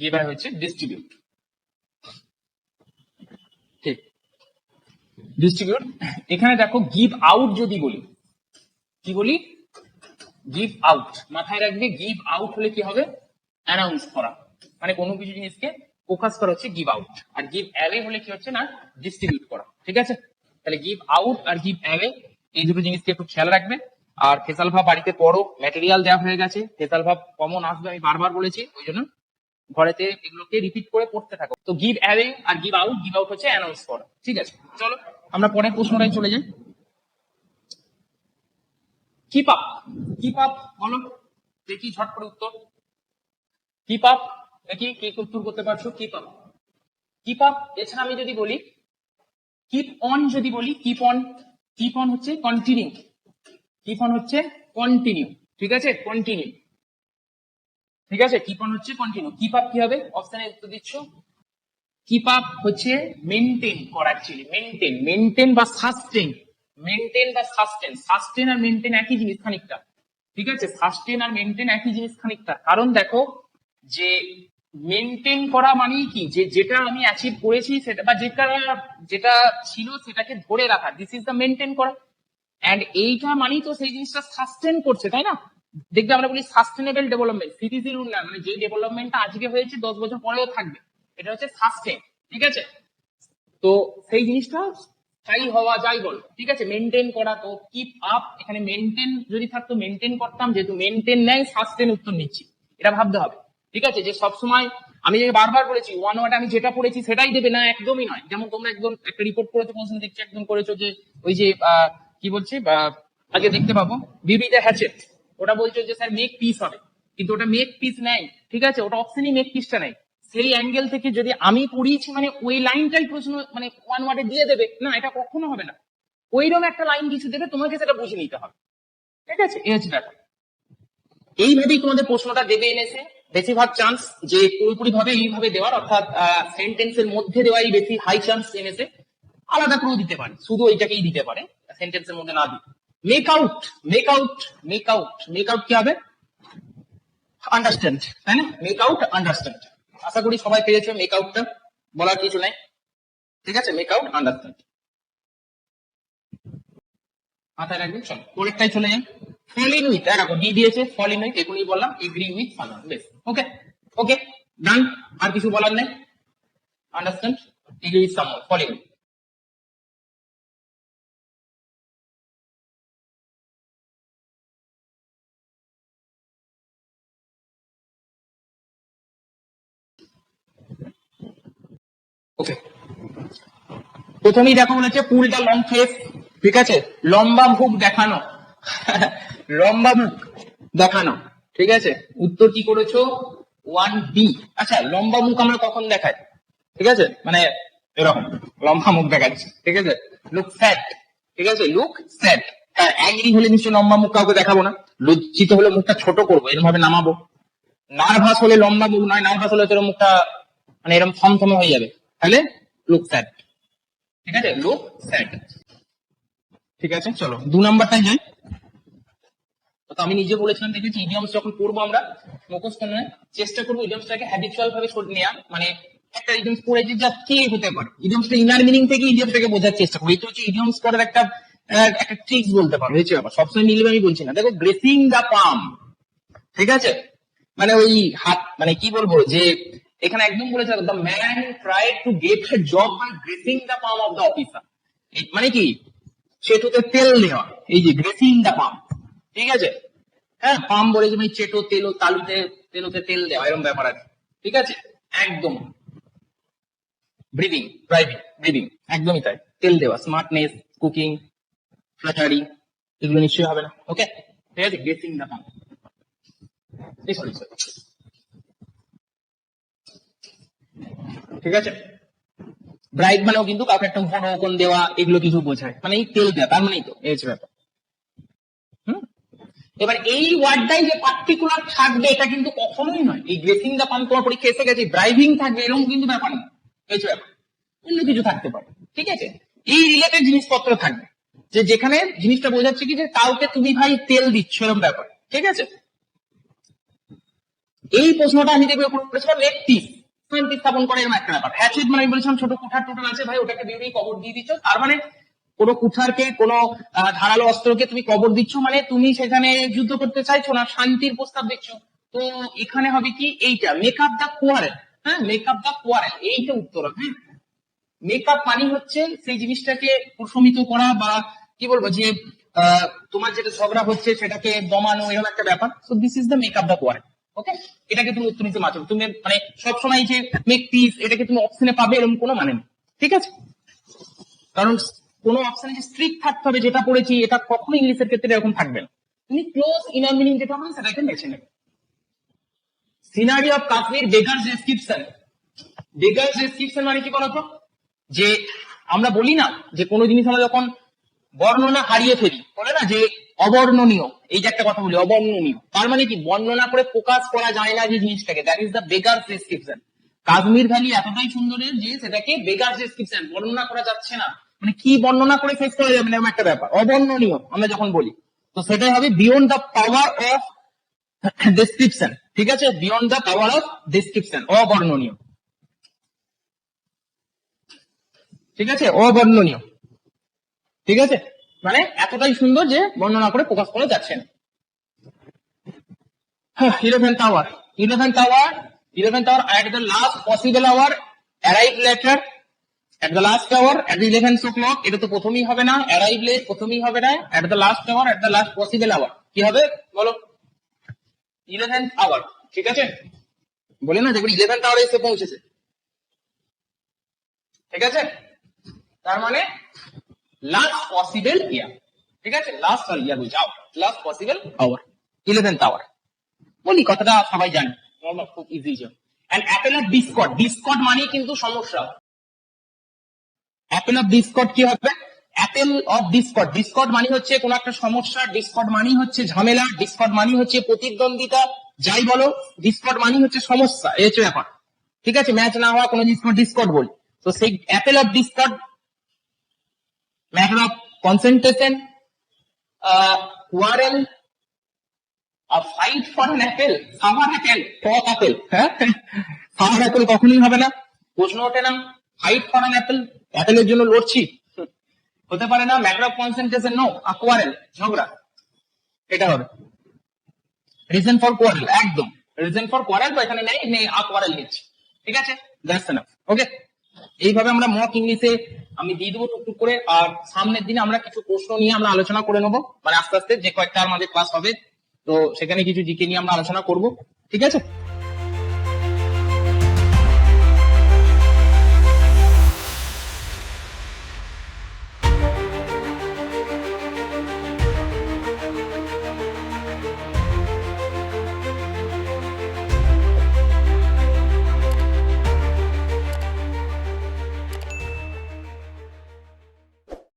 Give I হচ্ছে distribute. ঠিক, distribute. এখানে দেখো গিভ আউট যদি বলি, কি বলি? Give out. মাথায় রাখবে গিভ আউট হলে কি হবে? অ্যানাউন্স করা, মানে কোনো কিছু জিনিসকে ফোকাস করা হচ্ছে গিভ আউট। আর গিভ অ্যাওয়ে হলে কি হচ্ছে না? ডিস্ট্রিবিউট করা। ঠিক আছে, তাহলে গিভ আউট আর গিভ অ্যাওয়ে এই দুটো জিনিসকে একটু খেয়াল রাখবে। আর ফেসাল ভাব বাড়িতে পড়ো, ম্যাটেরিয়াল দেওয়া হয়ে গেছে, ফেসাল ভাব কমন আসবে, আমি বারবার বলেছি, ওই জন্য ঘরেতে এগুলোকে রিপিট করে পড়তে থাকো। তো গিভ অ্যাওয়ে আর গিভ আউট হচ্ছে অ্যানাউন্স করা। ঠিক আছে, চলো আমরা পরের প্রশ্নটাই চলে যাই। কিপ আপ, কিপ আপ বলো দেখি, ঝট করে উত্তর। কিপ আপ দেখি কে উত্তর করতে পারছো। Keep up, keep up. এছাড়া আমি যদি বলি কিপ অন, যদি বলি কিপ অন, কিপ অন হচ্ছে কন্টিনিউ, কিপ অন হচ্ছে কন্টিনিউ। ঠিক আছে, কন্টিনিউ। ঠিক আছে, কিপ অন হচ্ছে কন্টিনিউ। কিপ আপ কি হবে? অপশনে উত্তর দিচ্ছ। কিপ আপ হচ্ছে মেনটেন করা, অ্যাকচুয়ালি মেনটেন, মেনটেন বা সাস্টেন, মেনটেন বা সাস্টেন। সাস্টেন আর মেনটেন একই জিনিস খানিকটা। ঠিক আছে, সাস্টেন আর মেনটেন একই জিনিস খানিকটা। কারণ দেখো যে মেনটেন করা মানে কি, যে যেটা আমি অ্যাচিভ করেছি সেটা, বা যেটা যেটা ছিল সেটাকে ধরে রাখা, দিস ইজ দ্য মেনটেন করা। এন্ড এইটা মানেই তো সেই জিনিসটা সাস্টেন করছে, তাই না? দেখবে আমরা বলি সাস্টেনেবল ডেভেলপমেন্ট, স্থিতিশীল উন্নয়ন, মানে যে ডেভেলপমেন্টটা আজকে হয়েছে 10 বছর পরেও থাকবে, এটা হচ্ছে সাস্টেন। ঠিক আছে, তো সেই জিনিসটা স্থায়ী হওয়া যায় বল। ঠিক আছে, মেনটেন করা। তো কিপ আপ, এখানে মেনটেন যদি থাকতো মেনটেন করতাম, যেহেতু মেনটেন নেই সাস্টেন উত্তর নিচ্ছি, এটা ভাবতে হবে। ঠিক আছে, যে সবসময় আমি যে বারবার বলেছি ওয়ান ওয়ার্ড আমি যেটা পড়েছি সেটাই দেবে না, একদমই নয়। যেমন তোমরা একদম একটা রিপোর্ট করেছো, প্রশ্ন দেখছি একদম করেছো যে ওই যে কি বলছে, আগে দেখতে পাবো বিবি দ্য হ্যাচেট, ওটা বলছো যে স্যার মেক পিস হবে, কিন্তু ওটা মেক পিস নেই। ঠিক আছে, ওটা অপশনই মেক পিসটা নেই। সেই অ্যাঙ্গেল থেকে যদি আমি পড়িয়েছি মানে ওই লাইনটাই প্রশ্ন মানে ওয়ান ওয়ার্ডে দিয়ে দেবে না, এটা কখনো হবে না। ওইরকম একটা লাইন কিছু দেবে, তোমাকে সেটা বুঝে নিতে হবে। ঠিক আছে, এই হচ্ছে ব্যাপার। এইভাবেই তোমাদের প্রশ্নটা দেবে এনেছে, বেশিরভাগ চান্স যে পুরোপুরি ভাবে এইভাবে দেওয়ার, অর্থাৎ সেন্টেন্সের মধ্যে দেওয়াই বেশি হাই চান্স এনেছে। আলাদা করেও দিতে পারে, শুধু ওইটাকেই দিতে পারে, সেন্টেন্সের মধ্যে না দিতে। Make out, make out, make out, make out কি হবে? আন্ডারস্ট্যান্ড, তাই না? Make out understand. আশা করি সবাই পেয়েছো মেক আউটটা, বলার কিছু নাই। ঠিক আছে, মেক আউট আন্ডারস্ট্যান্ড মাথায় রাখবেন। চলো পরেরটাই চলে যাই। ফল ইন উইথ, দেখো ডি দিয়েছে, ফল ইন উইথ এখনই বললাম, এগ্রি উইথ সাধারণ, বেশ। ওকে, ওকে ডান, আর কিছু বলার নেই। Understand, agree with someone, fall in with. Okay, প্রথমেই দেখো বলেছে পুল দা লং ফেস। ঠিক আছে, লম্বা মুখ দেখানো, লম্বা মুখ দেখানো। ঠিক আছে, উত্তর কি করেছো? 1B। আচ্ছা, লম্বা মুখ আমরা কখন দেখাই? ঠিক আছে, মানে এরকম লম্বা মুখ দেখাচ্ছি। ঠিক আছে, লুক স্যাড। ঠিক আছে, লুক স্যাড। হ্যাঁ, অ্যাংরি হলে নিশ্চয়ই লম্বা মুখ কাউকে দেখাবো না। লজ্জিত হলে মুখটা ছোট করবো, এরকম ভাবে নামাবো। নার্ভাস হলে লম্বা মুখ নয়, নার্ভাস হলে তোর মুখটা মানে এরকম থমথমে হয়ে যাবে, তাহলে লুক স্যাড। ঠিক আছে, লুক স্যাড। ঠিক আছে, চলো 2 নাম্বারটাই যাই। তো আমি নিজে বলেছিলাম, দেখেছি ইডিয়মস যখন পড়বো আমরা মুখস্থ নয়, চেষ্টা করবো ইডিয়মসটাকে হ্যাবিচুয়াল ভাবে নেওয়া, মানে একটা ইডিয়মস পড়েছি যা কি হতে পারে, ইডিয়মসটা ইনার মিনিং থেকে ইডিয়মসটাকে বোঝার চেষ্টা করি। এটা হচ্ছে ইডিয়মস করার একটা একটা ট্রিক্স বলতে পারো, হয়েছে ব্যাপার। সবসময় মিলবে আমি বলছি না। দেখো গ্রেসিং দা পাম, ঠিক আছে, মানে ওই হাত, মানে কি বলবো, যে এখানে একদম বলেছে the man try to get a job by greasing the palm of the officer. মানে কি, সেতুতে তেল দেওয়া, এই যে গ্রেসিং দা পাম। ঠিক আছে, হ্যাঁ, পাম বলে যে চেটো তেল, তালুতে তেলোতে তেল দেওয়া, এরকম ব্যাপার আছে। ঠিক আছে, একদম ব্রিদিং, ড্রাইভিং, ব্রিদিং, একদমই তাই। তেল দেওয়া, স্মার্টনেস, কুকিং, ফ্ল্যাটারি, এগুলো নিশ্চয়ই হবে না। ওকে, ঠিক আছে, গেসিং দা পাম। সরি সরি, ঠিক আছে। ব্রাইট মানেও কিন্তু কাউকে একটা ঘন দেওয়া, এগুলো কিছু বোঝায়, মানে এই তেল দেওয়া, তার মানেই তো এই হচ্ছে ব্যাপার। এবার এই ওয়ার্ডটাই যে পার্টিকুলার থাকবে এটা কিন্তু কখনোই নয়। এই গ্রেসিং দা পাম্প তোমার পরীক্ষা এসে গেছে, ড্রাইভিং থাকবে এরকম কিন্তু ব্যাপার না, এই ব্যাপার। অন্য কিছু থাকতে পারে। ঠিক আছে, এই রিলেটেড জিনিসপত্র থাকবে, যে যেখানে জিনিসটা বোঝাচ্ছে কি যে কাউকে তুমি ভাই তেল দিচ্ছ, এরকম ব্যাপার। ঠিক আছে, এই প্রশ্নটা আমি দেখবো করেছিলাম মেক পিস, শান্তি স্থাপন করে এরকম একটা ব্যাপার। হ্যাচেট মানে আমি বলেছিলাম ছোট কুঠার টোটাল আছে ভাই, ওটাকে দিয়ে দিয়ে কবর দিয়ে দিচ্ছ, তার মানে কোনো কুঠারকে কোনো ধারালো অস্ত্রকে তুমি কবর দিচ্ছ, মানে তুমি সেখানে যুদ্ধ করতে চাইছো না, শান্তির প্রস্তাব দিচ্ছ। তো এখানে হবে কি এইটা মেক আপ দ্য কোয়ারেল, হ্যাঁ মেক আপ দ্য কোয়ারেল, এইটা উত্তর হবে। মেকআপ মানে হচ্ছে সেই জিনিসটাকে প্রশমিত করা, বা কি বলবো যে তোমার যেটা ঝগড়া হচ্ছে সেটাকে দমানো, এরকম একটা ব্যাপার। So this is the makeup the quarrel. Okay, এটাকে তুমি উত্তর নিতে মাত্র তুমি মানে সবসময় যে মেক পিস এটাকে তুমি অপশনে পাবে এরকম কোনো মানে নেই, ঠিক আছে? কারণ কোনো অপশনে যে স্ট্রিক্ট থাকতে হবে যেটা পড়েছি, এটা কখনো ইংলিশের ক্ষেত্রে এরকম থাকবে না। তুমি ক্লোজ ইনার মিনিং যেটা হবে সেটাকে বেছে নেবে। Scenery of Kashmir beggars description. Beggars description মানে কি বলতো, যে আমরা বলি না যে কোনো জিনিস আমরা যখন বর্ণনা হারিয়ে ফেলি, বলে না যে অবর্ণনীয়, এই যে একটা কথা বলি অবর্ণনীয়, তার মানে কি বর্ণনা করে প্রকাশ করা যায় না যে জিনিসটাকে, that is the beggars description. Kashmir valley এতটাই সুন্দরের যে সেটাকে বেগার্স ডেসক্রিপশন, বর্ণনা করা যাচ্ছে না, মানে কি বর্ণনা করে শেষ করা যাবে না এরকম একটা ব্যাপার, অবর্ণনীয় আমরা যখন বলি, তো সেটাই হবে beyond the power of description, ঠিক আছে? Beyond the power of description, অবর্ণনীয়, ঠিক আছে? অবর্ণনীয়, ঠিক আছে? মানে এতটাই সুন্দর যে বর্ণনা করে প্রকাশ করা যাচ্ছে না। 11th hour, 11th hour, 11th hour at the last possible hour, arrive later at the last hour at the 11th o'clock, এটা তো প্রথমেই হবে না, arrive late প্রথমেই হবে না, at the last hour at the last possible hour কি হবে বলো? 11th hour, ঠিক আছে? বলে না দেখুন 11th hour এসে পৌঁছেছে, ঠিক আছে? তার মানে লাস্ট পসিবল ইয়ার, ঠিক আছে? লাস্ট ইয়ার বুঝ যাও, last possible hour, 11th hour বলি, কথাটা সবাই জানে, নরমাল খুব easy. And apple of discord, discord মানে কিন্তু সমস্যা। অ্যাপেল অফ ডিসকর্ড কি হবে? অ্যাপেল অফ ডিসকর্ড, ডিসকর্ড মানে হচ্ছে কোন একটা সমস্যা, ডিসকর্ড মানে হচ্ছে ঝামেলা, ডিসকর্ড মানে হচ্ছে প্রতিদ্বন্দ্বিতা, যাই বলো ডিসকর্ড মানে হচ্ছে সমস্যা, এই হচ্ছে ব্যাপার, ঠিক আছে? ম্যাচ না হওয়া কোনো জিনিস ডিসকর্ড বলি। তো সেই Apple of Discord, matter of concentration, quarrel, fight for an Apple, summer Apple, talk Apple, হ্যাঁ সামার অ্যাপেল কখনোই হবে না, প্রশ্ন ওঠে না। ফাইট ফর অ্যান অ্যাপেল, অ্যাপেলের জন্য লড়ছি, হতে পারে না। Matter of concentration no, quarrel ঝগড়া, এটা হবে। রিজন ফর কোয়ারেল, একদম রিজন ফর কোয়ারেল তো এখানে নেই, কোয়ারেল নিচ্ছে, ঠিক আছে? That's enough. ওকে, এইভাবে আমরা মক ইংলিশে আমি দিয়ে দেবো টুকটুক করে, আর সামনের দিনে আমরা কিছু প্রশ্ন নিয়ে আমরা আলোচনা করে নেবো, মানে আস্তে আস্তে যে কয়েকটা আমাদের ক্লাস হবে, তো সেখানে কিছু জিকে নিয়ে আমরা আলোচনা করব, ঠিক আছে?